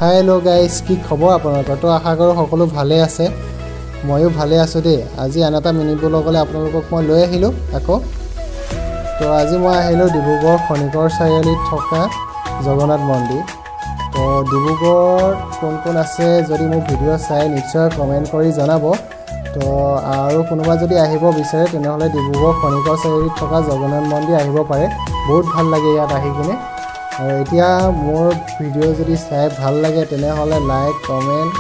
hello guys কি খবৰ আপোনালোকৰ তো আশা কৰো সকলো ভালে আছে ময়ো ভালে আছো দে আজি আনটা মিনি ব্লগলৈ আপোনালোকক মই লৈ আহিলো আকৌ তো আজি মই আহিলো ডিব্ৰুগড় খনিকৰ চাৰিআলিত থকা জগন্নাথ মন্দিৰ তো ডিব্ৰুগড় কোন কোন আছে যদি মোৰ ভিডিও চাই নিশ্চয় কমেন্ট কৰি জনাব তো আৰু কোনোবা যদি আহিব বিচাৰে তেনেহলে ডিব্ৰুগড় খনিকৰ চাৰিআলিত থকা জগন্নাথ মন্দিৰ আহিব পাৰে বহুত ভাল লাগে ইয়াত আহি কিনে और एतिया मोर भिडिओ जदि चाই ভাল লাগে তেনেহলে লাইক কমেন্ট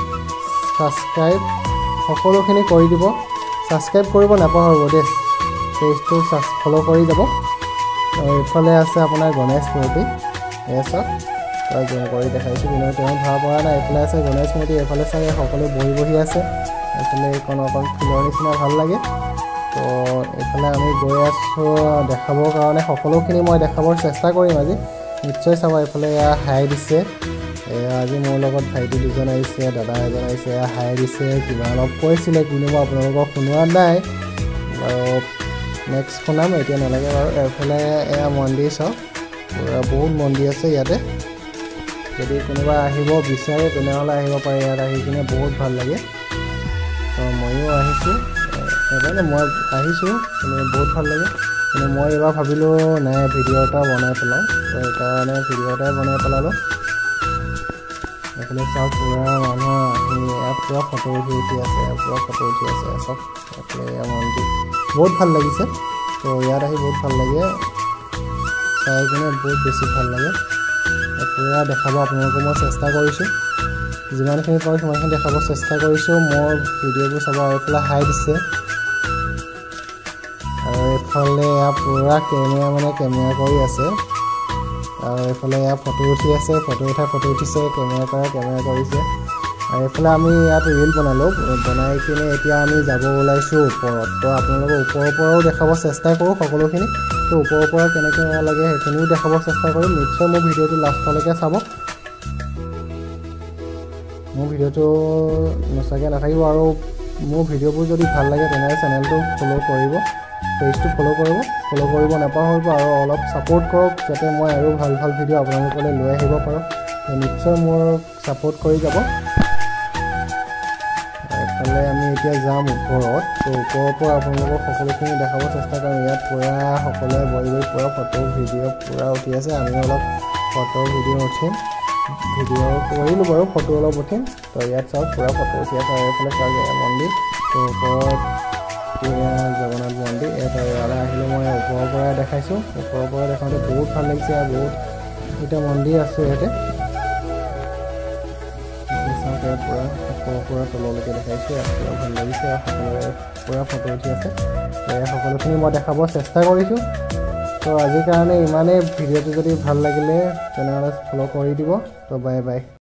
সাবস্ক্রাইব সকলোখিনি কৰি দিব সাবস্ক্ৰাইব কৰিব নাপাহৰিব দে পেজটো ফলো কৰি যাব আৰু ইফালে আছে আপোনাৰ গণেশ মূৰ্তি এসক আৰু জুম কৰি দেখাইছো কিন্তু তেওঁ ধৰা পৰা নাই ইফালে আছে গণেশ মূৰ্তি ইফালে চাই সকলো বহি আছে ইফালে কোন ফুলৰ নিচিনা ভাল লাগে তো ইফালে আমি গৈ আছো দেখাবৰ কাৰণে সকলোখিনি মই দেখাবৰ চেষ্টা কৰিম আজি নিশ্চয় চাবা ইফালে হাই দিছে আজি মোৰ লগত ভাইটি দুজন আহিছে দাদা এজন আহিছে হাই দিছে কিবা অলপ কৈছিলে কিন্তু মই আপোনালোকক শুনোৱা নাই আৰু নেক্সট শুনাম এতিয়া নালাগে বাৰু এফালে এয়া মন্দিৰ চাওক পুৰা বহুত মন্দিৰ আছে ইয়াতে যদি কোনোবা আহিব বিচাৰে তেনেহলে আহিব পাৰে ইয়াত আহি কিনে বহুত ভাল লাগে তো ময়ো আহিছোঁ এবাৰ মই আহিছোঁ মানে বহুত ভাল লাগে মানে মই এবাৰ ভাবিলো নাই ভিডিও এটা বনাই পেলাও তো এইকাৰণে ভিডিও এটা বনাই পেলালো এফালে চাওক পুৰা মানুহ আহি পুৰা ফটো উঠি আছে চব এফালে মন্দিৰ বহুত ভাল লাগিছে তো ইয়াত আহি বহুত ভাল লাগে চাই কিনে বহুত বেছি ভাল লাগে পুৰা দেখাব আপোনালোকক মই চেষ্টা কৰিছোঁ যিমানখিনি পাৰোঁ সিমানখিনি দেখাব চেষ্টা কৰিছোঁ মোৰ ভিডিঅ'বোৰ চাব এইফালে হাই দিছে আৰু এইফালে পুৰা কেমেৰা কৰি আছে আৰু এইফালে ফটো উঠি আছে ফটো উঠিছে কেমেৰা কৰিছে আৰু এইফালে আমি ইয়াত ৰিল বনাই কিনে এতিয়া আমি যাব ওলাইছোঁ ওপৰত তো আপোনালোকক ওপৰৰ পৰাও দেখাব চেষ্টা কৰোঁ সকলোখিনি তো ওপৰৰ পৰা কেনেকৈ লাগে সেইখিনিও দেখাব চেষ্টা কৰিম নিশ্চয় মোৰ ভিডিঅ'টো লাষ্টলৈকে চাব মোৰ ভিডিঅ'টো নচাকৈ নাথাকিব আৰু মোৰ ভিডিঅ'বোৰ যদি ভাল লাগে তেনেহ'লে চেনেলটো ফ'ল' কৰিব পেজটো ফ'ল' কৰিব নাপাহৰিব আৰু অলপ ছাপোৰ্ট কৰক যাতে মই আৰু ভাল ভিডিঅ' আপোনালোকলৈ লৈ আহিব পাৰোঁ নিশ্চয় মোৰ ছাপোৰ্ট কৰি যাব এইফালে আমি এতিয়া যাম ওপৰত তো ওপৰৰ পৰা আপোনালোকক সকলোখিনি দেখাব চেষ্টা কৰিম ইয়াত পুৰা সকলোৱে বহি পুৰা ফটো ভিডিঅ' পুৰা উঠি আছে আমি অলপ ফটো ভিডিঅ' উঠিম ভিডিঅ' কৰিলোঁ বাৰু ফটো অলপ উঠিম তো ইয়াত চাওক পুৰা ফটো উঠি আছে আৰু এইফালে চাওক মন্দিৰ তো ওপৰত জগন্নাথ মন্দিৰ ইয়ালৈ আহিলে মই ওপৰৰ পৰা দেখাইছোঁ ওপৰৰ পৰা দেখাওঁতে বহুত ভাল লাগিছে আৰু বহুত এটা মন্দিৰ আছে ইয়াতে চাওক ইয়াত পুৰা তললৈকে দেখাইছোঁ ইয়াত পুৰা ভাল লাগিছে আৰু সকলোৱে পুৰা ফটো উঠি আছে সকলোখিনি মই দেখাব চেষ্টা কৰিছোঁ তো আজিৰ কাৰণে ইমানেই ভিডিঅ'টো যদি ভাল লাগিলে তেনেহ'লে ফ'ল' কৰি দিব তো বাই